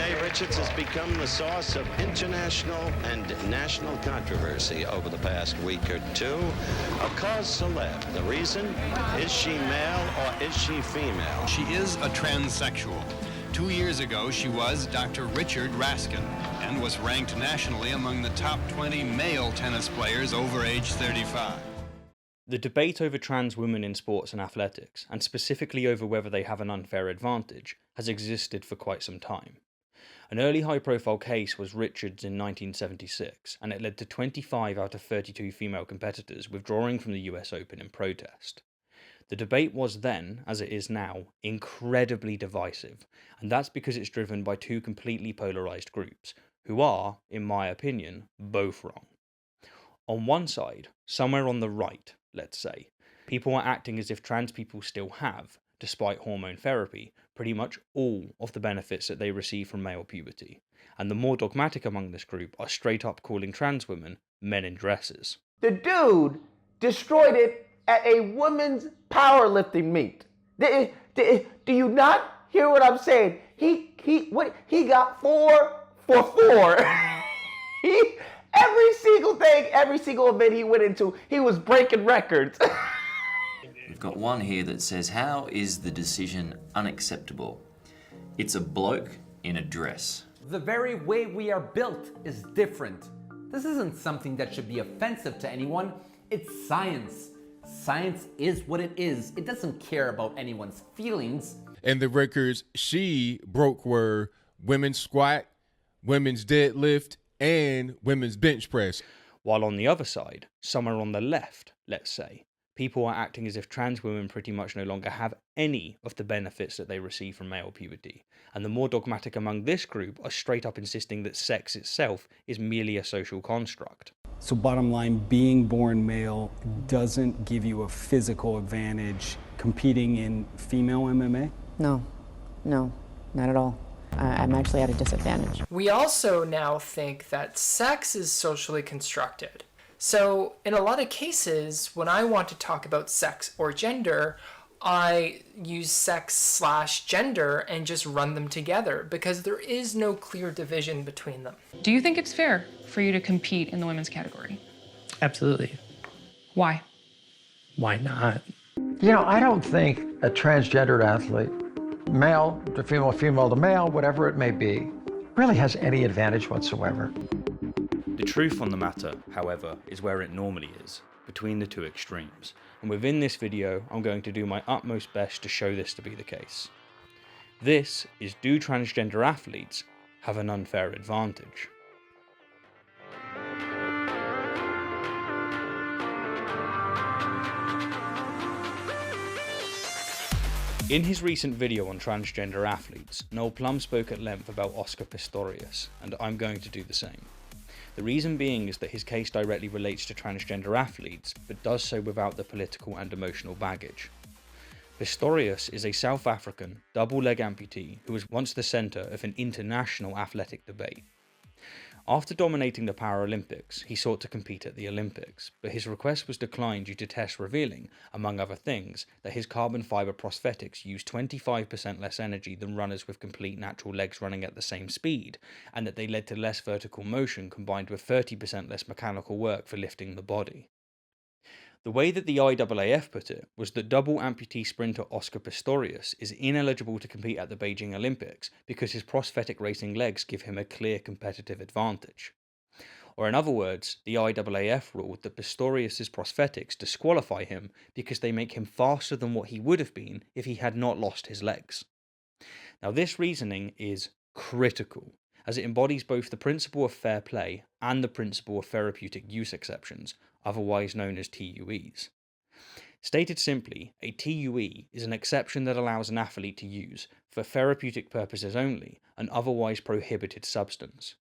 Renee Richards has become the source of international and national controversy over the past week or two. A cause celeb. The reason? Is she male or is she female? She is a transsexual. 2 years ago, she was Dr. Richard Raskin and was ranked nationally among the top 20 male tennis players over age 35. The debate over trans women in sports and athletics, and specifically over whether they have an unfair advantage, has existed for quite some time. An early high-profile case was Richards in 1976, and it led to 25 out of 32 female competitors withdrawing from the US Open in protest. The debate was then, as it is now, incredibly divisive, and that's because it's driven by two completely polarised groups, who are, in my opinion, both wrong. On one side, somewhere on the right, let's say, people are acting as if trans people still have, despite hormone therapy, pretty much all of the benefits that they receive from male puberty, and the more dogmatic among this group are straight up calling trans women men in dresses. The dude destroyed it at a women's powerlifting meet. Do you not hear what I'm saying? He got 4 for 4. Every single thing, every single event he went into, he was breaking records. We've got one here that says, how is the decision unacceptable? It's a bloke in a dress. The very way we are built is different. This isn't something that should be offensive to anyone. It's science. Science is what it is. It doesn't care about anyone's feelings. And the records she broke were women's squat, women's deadlift, and women's bench press. While on the other side, somewhere on the left, let's say, people are acting as if trans women pretty much no longer have any of the benefits that they receive from male puberty, and the more dogmatic among this group are straight up insisting that sex itself is merely a social construct. So bottom line, being born male doesn't give you a physical advantage competing in female MMA? No, not at all. I'm actually at a disadvantage. We also now think that sex is socially constructed. So in a lot of cases, when I want to talk about sex or gender, I use sex/gender and just run them together because there is no clear division between them. Do you think it's fair for you to compete in the women's category? Absolutely. Why? Why not? You know, I don't think a transgendered athlete, male to female, female to male, whatever it may be, really has any advantage whatsoever. The truth on the matter, however, is where it normally is, between the two extremes, and within this video I'm going to do my utmost best to show this to be the case. This is, do transgender athletes have an unfair advantage? In his recent video on transgender athletes, Noel Plum spoke at length about Oscar Pistorius, and I'm going to do the same. The reason being is that his case directly relates to transgender athletes, but does so without the political and emotional baggage. Pistorius is a South African, double-leg amputee who was once the centre of an international athletic debate. After dominating the Paralympics, he sought to compete at the Olympics, but his request was declined due to tests revealing, among other things, that his carbon fibre prosthetics use 25% less energy than runners with complete natural legs running at the same speed, and that they led to less vertical motion combined with 30% less mechanical work for lifting the body. The way that the IAAF put it was that double amputee sprinter Oscar Pistorius is ineligible to compete at the Beijing Olympics because his prosthetic racing legs give him a clear competitive advantage. Or in other words, the IAAF ruled that Pistorius' prosthetics disqualify him because they make him faster than what he would have been if he had not lost his legs. Now this reasoning is critical, as it embodies both the principle of fair play and the principle of therapeutic use exceptions, otherwise known as TUEs. Stated simply, a TUE is an exception that allows an athlete to use, for therapeutic purposes only, an otherwise prohibited substance.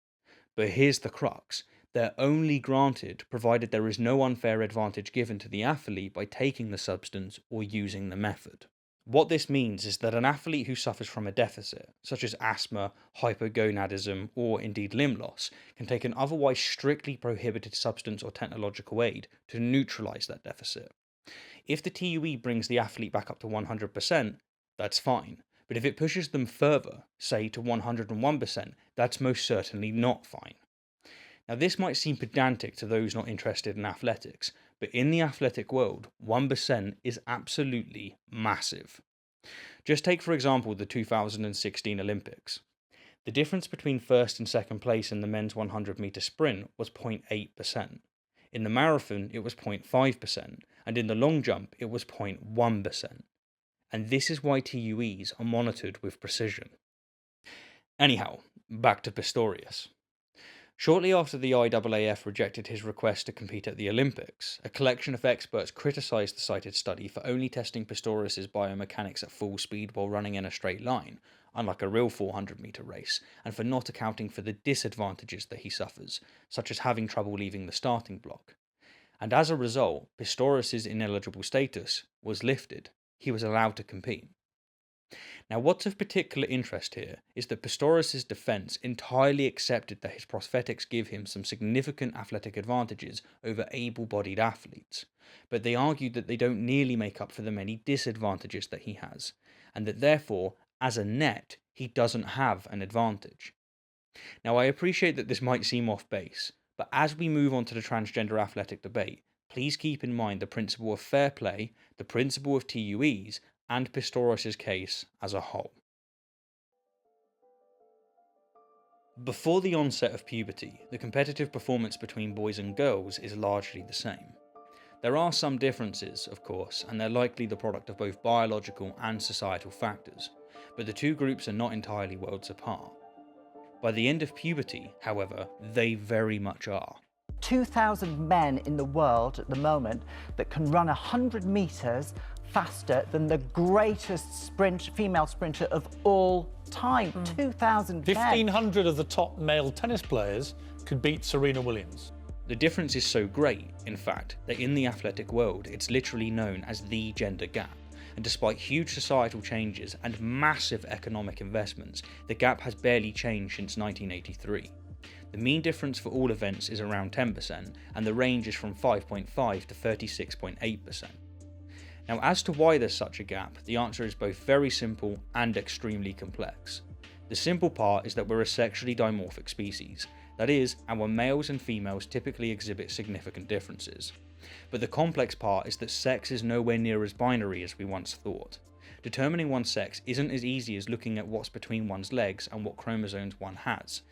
But here's the crux: they're only granted provided there is no unfair advantage given to the athlete by taking the substance or using the method. What this means is that an athlete who suffers from a deficit, such as asthma, hypogonadism, or indeed limb loss, can take an otherwise strictly prohibited substance or technological aid to neutralise that deficit. If the TUE brings the athlete back up to 100%, that's fine, But if it pushes them further, say to 101%, that's most certainly not fine. Now this might seem pedantic to those not interested in athletics, but in the athletic world, 1% is absolutely massive. Just take for example the 2016 Olympics. The difference between first and second place in the men's 100 metre sprint was 0.8%. In the marathon it was 0.5%, and in the long jump it was 0.1%. And this is why TUEs are monitored with precision. Anyhow, back to Pistorius. Shortly after the IAAF rejected his request to compete at the Olympics, a collection of experts criticised the cited study for only testing Pistorius' biomechanics at full speed while running in a straight line, unlike a real 400 metre race, and for not accounting for the disadvantages that he suffers, such as having trouble leaving the starting block. And as a result, Pistorius' ineligible status was lifted. He was allowed to compete. Now what's of particular interest here is that Pistorius' defence entirely accepted that his prosthetics give him some significant athletic advantages over able-bodied athletes, but they argued that they don't nearly make up for the many disadvantages that he has, and that therefore, as a net, he doesn't have an advantage. Now I appreciate that this might seem off base, but as we move on to the transgender athletic debate, please keep in mind the principle of fair play, the principle of TUEs, and Pistorius' case as a whole. Before the onset of puberty, the competitive performance between boys and girls is largely the same. There are some differences, of course, and they're likely the product of both biological and societal factors, but the two groups are not entirely worlds apart. By the end of puberty, however, they very much are. 2,000 men in the world at the moment that can run 100 meters faster than the greatest female sprinter of all time. 2,000 men. 1,500 of the top male tennis players could beat Serena Williams. The difference is so great, in fact, that in the athletic world it's literally known as the gender gap. And despite huge societal changes and massive economic investments, the gap has barely changed since 1983. The mean difference for all events is around 10%, and the range is from 5.5 to 36.8%. Now, as to why there's such a gap, the answer is both very simple and extremely complex. The simple part is that we're a sexually dimorphic species. That is, our males and females typically exhibit significant differences. But the complex part is that sex is nowhere near as binary as we once thought. Determining one's sex isn't as easy as looking at what's between one's legs and what chromosomes one has.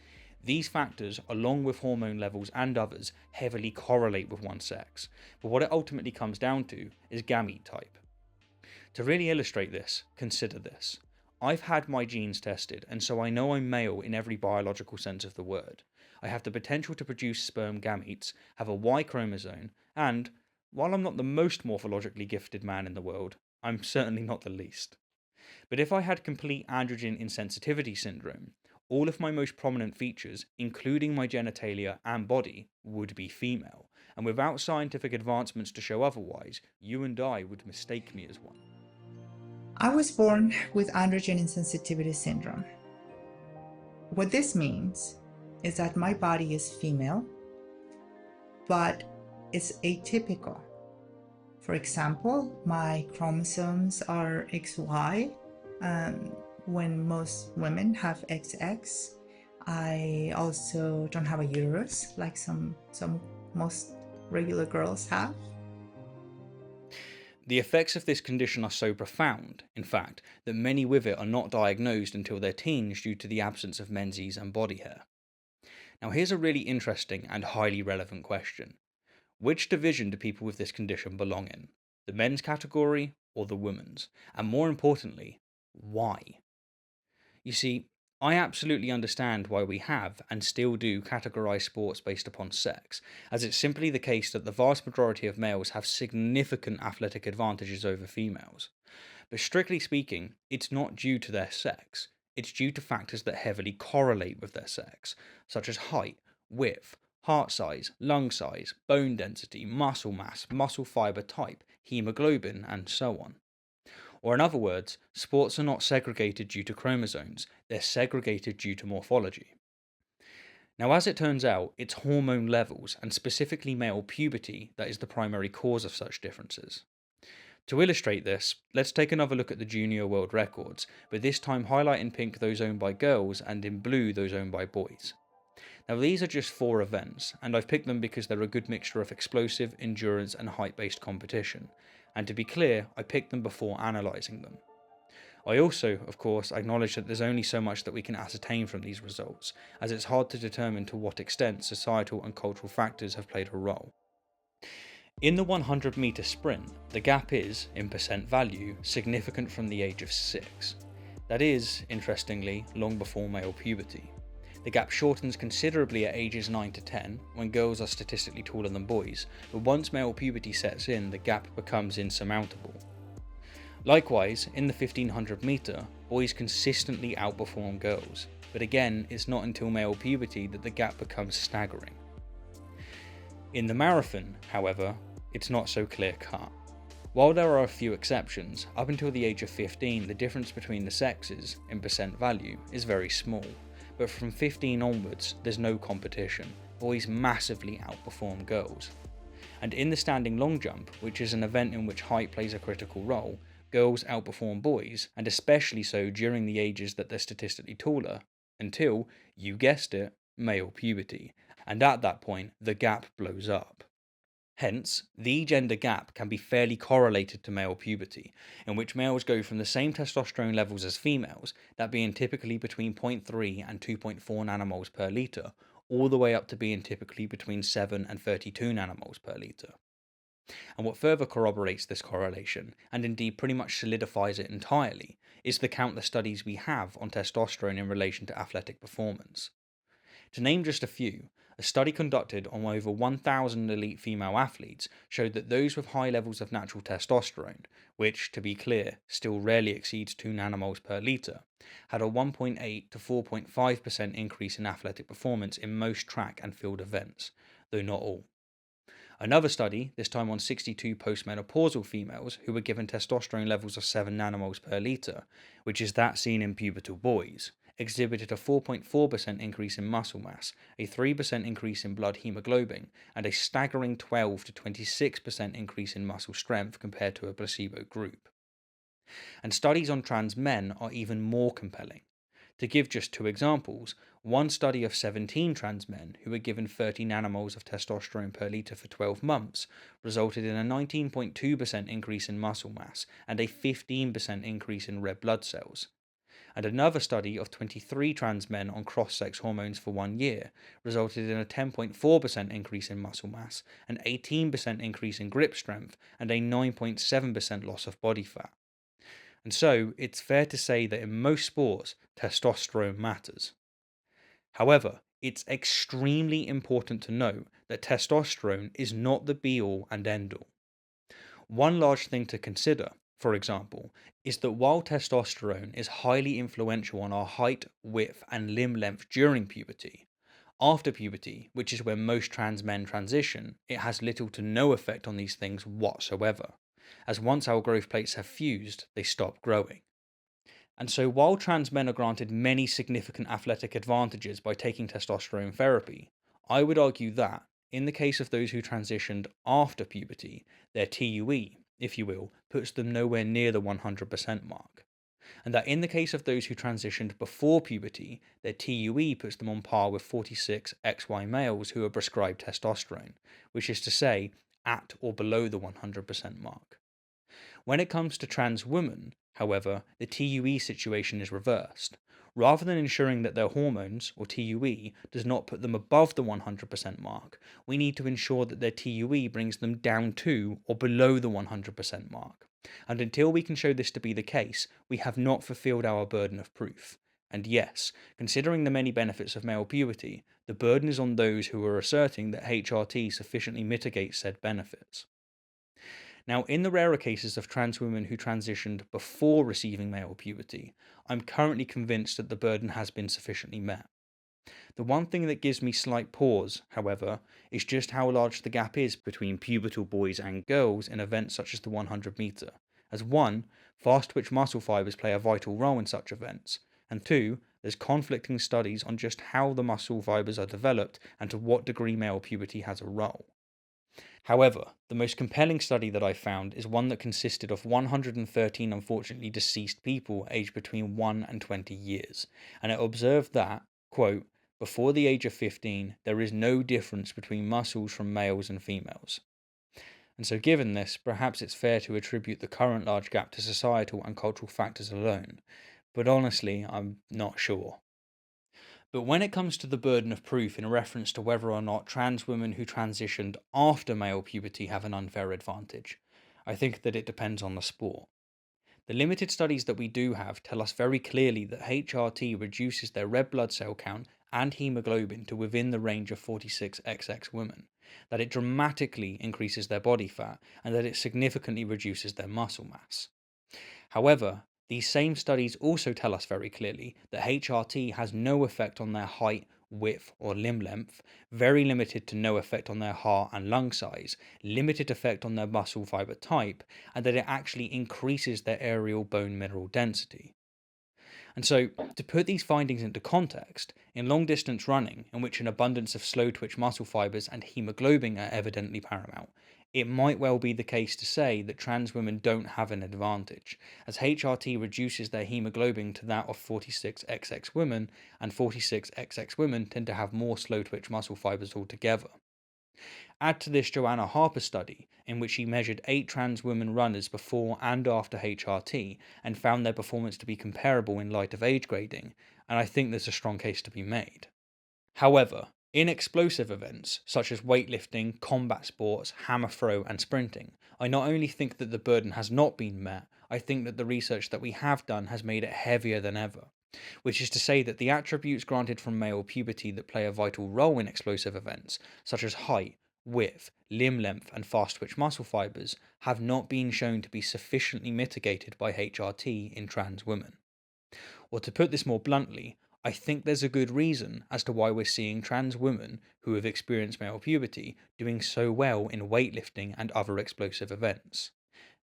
These factors, along with hormone levels and others, heavily correlate with one's sex, but what it ultimately comes down to is gamete type. To really illustrate this, consider this. I've had my genes tested, and so I know I'm male in every biological sense of the word. I have the potential to produce sperm gametes, have a Y chromosome, and, while I'm not the most morphologically gifted man in the world, I'm certainly not the least. But if I had complete androgen insensitivity syndrome, all of my most prominent features, including my genitalia and body, would be female, and without scientific advancements to show otherwise, you and I would mistake me as one. I was born with androgen insensitivity syndrome. What this means is that my body is female, but it's atypical. For example, my chromosomes are XY, when most women have XX. I also don't have a uterus like some most regular girls have. The effects of this condition are so profound, in fact, that many with it are not diagnosed until their teens due to the absence of menses and body hair. Now here's a really interesting and highly relevant question. Which division do people with this condition belong in? The men's category or the women's? And more importantly, why? You see, I absolutely understand why we have, and still do, categorise sports based upon sex, as it's simply the case that the vast majority of males have significant athletic advantages over females. But strictly speaking, it's not due to their sex, it's due to factors that heavily correlate with their sex, such as height, width, heart size, lung size, bone density, muscle mass, muscle fibre type, hemoglobin, and so on. Or in other words, sports are not segregated due to chromosomes, they're segregated due to morphology. Now as it turns out, it's hormone levels, and specifically male puberty, that is the primary cause of such differences. To illustrate this, let's take another look at the junior world records, but this time highlight in pink those owned by girls and in blue those owned by boys. Now these are just 4 events, and I've picked them because they're a good mixture of explosive, endurance and height-based competition, and to be clear, I picked them before analysing them. I also, of course, acknowledge that there's only so much that we can ascertain from these results, as it's hard to determine to what extent societal and cultural factors have played a role. In the 100 metre sprint, the gap is, in percent value, significant from the age of 6. That is, interestingly, long before male puberty. The gap shortens considerably at ages 9 to 10, when girls are statistically taller than boys, but once male puberty sets in, the gap becomes insurmountable. Likewise, in the 1500 metre, boys consistently outperform girls, but again, it's not until male puberty that the gap becomes staggering. In the marathon, however, it's not so clear cut. While there are a few exceptions, up until the age of 15 the difference between the sexes, in percent value, is very small, but from 15 onwards there's no competition, boys massively outperform girls. And in the standing long jump, which is an event in which height plays a critical role, girls outperform boys, and especially so during the ages that they're statistically taller, until, you guessed it, male puberty, and at that point the gap blows up. Hence, the gender gap can be fairly correlated to male puberty, in which males go from the same testosterone levels as females, that being typically between 0.3 and 2.4 nanomoles per litre, all the way up to being typically between 7 and 32 nanomoles per litre. And what further corroborates this correlation, and indeed pretty much solidifies it entirely, is the countless studies we have on testosterone in relation to athletic performance. To name just a few, a study conducted on over 1,000 elite female athletes showed that those with high levels of natural testosterone, which, to be clear, still rarely exceeds 2 nanomoles per litre, had a 1.8 to 4.5% increase in athletic performance in most track and field events, though not all. Another study, this time on 62 postmenopausal females who were given testosterone levels of 7 nanomoles per litre, which is that seen in pubertal boys, exhibited a 4.4% increase in muscle mass, a 3% increase in blood hemoglobin, and a staggering 12 to 26% increase in muscle strength compared to a placebo group. And studies on trans men are even more compelling. To give just 2 examples, one study of 17 trans men who were given 30 nanomoles of testosterone per litre for 12 months resulted in a 19.2% increase in muscle mass and a 15% increase in red blood cells. And another study of 23 trans men on cross-sex hormones for 1 year resulted in a 10.4% increase in muscle mass, an 18% increase in grip strength, and a 9.7% loss of body fat. And so, it's fair to say that in most sports, testosterone matters. However, it's extremely important to note that testosterone is not the be-all and end-all. One large thing to consider, for example, is that while testosterone is highly influential on our height, width, and limb length during puberty, after puberty, which is when most trans men transition, it has little to no effect on these things whatsoever, as once our growth plates have fused, they stop growing. And so while trans men are granted many significant athletic advantages by taking testosterone therapy, I would argue that, in the case of those who transitioned after puberty, their TUE, if you will, puts them nowhere near the 100% mark. And that in the case of those who transitioned before puberty, their TUE puts them on par with 46 XY males who are prescribed testosterone, which is to say, at or below the 100% mark. When it comes to trans women, however, the TUE situation is reversed. Rather than ensuring that their hormones, or TUE, does not put them above the 100% mark, we need to ensure that their TUE brings them down to or below the 100% mark. And until we can show this to be the case, we have not fulfilled our burden of proof. And yes, considering the many benefits of male puberty, the burden is on those who are asserting that HRT sufficiently mitigates said benefits. Now, in the rarer cases of trans women who transitioned before receiving male puberty, I'm currently convinced that the burden has been sufficiently met. The one thing that gives me slight pause, however, is just how large the gap is between pubertal boys and girls in events such as the 100 metre, as 1, fast-twitch muscle fibres play a vital role in such events, and 2, there's conflicting studies on just how the muscle fibres are developed and to what degree male puberty has a role. However, the most compelling study that I found is one that consisted of 113 unfortunately deceased people aged between 1 and 20 years, and it observed that, quote, before the age of 15, there is no difference between muscles from males and females. And so given this, perhaps it's fair to attribute the current large gap to societal and cultural factors alone, but honestly, I'm not sure. But when it comes to the burden of proof in reference to whether or not trans women who transitioned after male puberty have an unfair advantage, I think that it depends on the sport. The limited studies that we do have tell us very clearly that HRT reduces their red blood cell count and hemoglobin to within the range of 46XX women, that it dramatically increases their body fat, and that it significantly reduces their muscle mass. However, these same studies also tell us very clearly that HRT has no effect on their height, width, or limb length, very limited to no effect on their heart and lung size, limited effect on their muscle fiber type, and that it actually increases their areal bone mineral density. And so, to put these findings into context, in long distance running, in which an abundance of slow twitch muscle fibers and hemoglobin are evidently paramount, it might well be the case to say that trans women don't have an advantage, as HRT reduces their hemoglobin to that of 46XX women, and 46XX women tend to have more slow twitch muscle fibers altogether. Add to this Joanna Harper's study, in which she measured 8 trans women runners before and after HRT, and found their performance to be comparable in light of age grading, and I think there's a strong case to be made. However, in explosive events, such as weightlifting, combat sports, hammer throw, and sprinting, I not only think that the burden has not been met, I think that the research that we have done has made it heavier than ever. Which is to say that the attributes granted from male puberty that play a vital role in explosive events, such as height, width, limb length, and fast twitch muscle fibers, have not been shown to be sufficiently mitigated by HRT in trans women. Or to put this more bluntly, I think there's a good reason as to why we're seeing trans women who have experienced male puberty doing so well in weightlifting and other explosive events.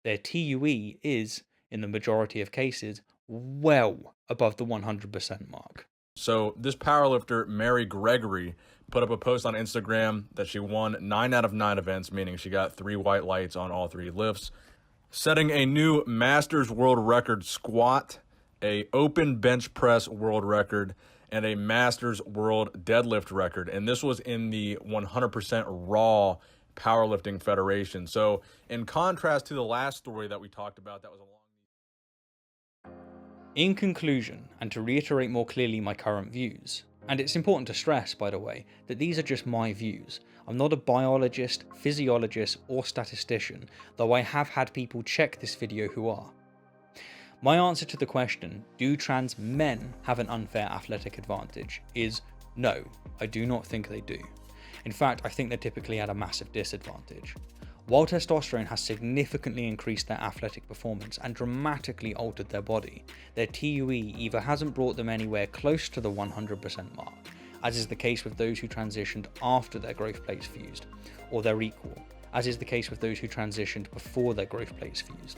Their TUE is, in the majority of cases, well above the 100% mark. So this powerlifter, Mary Gregory, put up a post on Instagram that she won 9 out of 9 events, meaning she got 3 white lights on all 3 lifts, setting a new Masters World Record squat, a open bench press world record, and a Masters World Deadlift record. And this was in the 100% raw powerlifting federation. So in contrast to the last story that we talked about, that was In conclusion, and to reiterate more clearly my current views, and it's important to stress, by the way, that these are just my views. I'm not a biologist, physiologist, or statistician, though I have had people check this video who are. My answer to the question, do trans men have an unfair athletic advantage, is no, I do not think they do. In fact, I think they're typically at a massive disadvantage. While testosterone has significantly increased their athletic performance and dramatically altered their body, their TUE either hasn't brought them anywhere close to the 100% mark, as is the case with those who transitioned after their growth plates fused, or they're equal, as is the case with those who transitioned before their growth plates fused.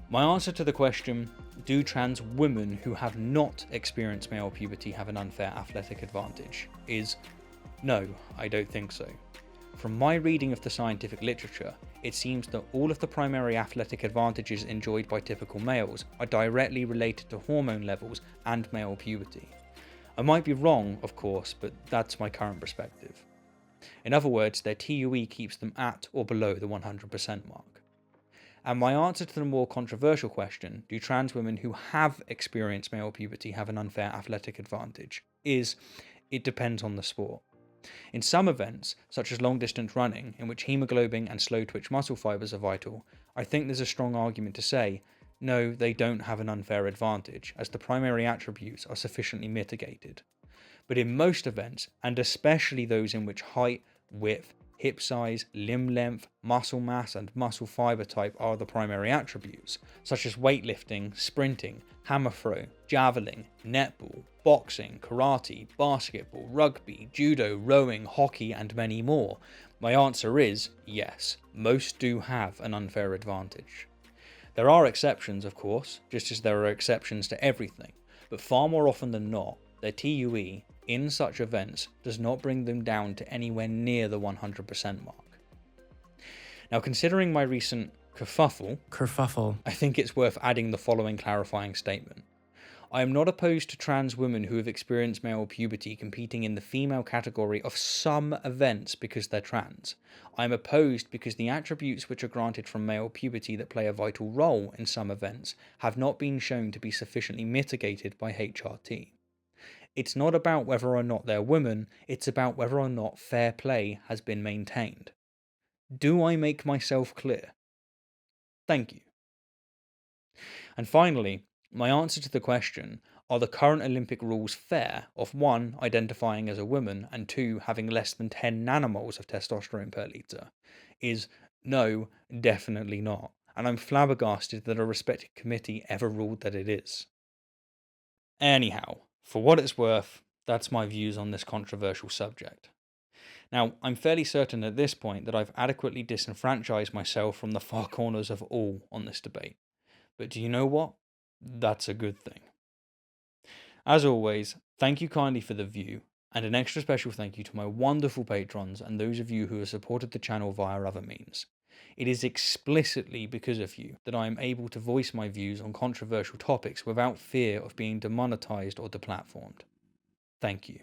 My answer to the question, do trans women who have not experienced male puberty have an unfair athletic advantage, is no, I don't think so. From my reading of the scientific literature, it seems that all of the primary athletic advantages enjoyed by typical males are directly related to hormone levels and male puberty. I might be wrong, of course, but that's my current perspective. In other words, their TUE keeps them at or below the 100% mark. And my answer to the more controversial question, do trans women who have experienced male puberty have an unfair athletic advantage, is it depends on the sport. In some events, such as long distance running, in which hemoglobin and slow twitch muscle fibers are vital, I think there's a strong argument to say, no, they don't have an unfair advantage, as the primary attributes are sufficiently mitigated. But in most events, and especially those in which height, width, hip size, limb length, muscle mass, and muscle fiber type are the primary attributes, such as weightlifting, sprinting, hammer throw, javelin, netball, boxing, karate, basketball, rugby, judo, rowing, hockey, and many more, my answer is yes, most do have an unfair advantage. There are exceptions, of course, just as there are exceptions to everything, but far more often than not, their TUE in such events does not bring them down to anywhere near the 100% mark. Now, considering my recent kerfuffle, I think it's worth adding the following clarifying statement. I am not opposed to trans women who have experienced male puberty competing in the female category of some events because they're trans. I am opposed because the attributes which are granted from male puberty that play a vital role in some events have not been shown to be sufficiently mitigated by HRT. It's not about whether or not they're women, it's about whether or not fair play has been maintained. Do I make myself clear? Thank you. And finally, my answer to the question, are the current Olympic rules fair, of 1, identifying as a woman, and 2, having less than 10 nanomoles of testosterone per litre, is no, definitely not. And I'm flabbergasted that a respected committee ever ruled that it is. Anyhow, for what it's worth, that's my views on this controversial subject. Now, I'm fairly certain at this point that I've adequately disenfranchised myself from the far corners of all on this debate. But do you know what? That's a good thing. As always, thank you kindly for the view, and an extra special thank you to my wonderful patrons and those of you who have supported the channel via other means. It is explicitly because of you that I am able to voice my views on controversial topics without fear of being demonetized or deplatformed. Thank you.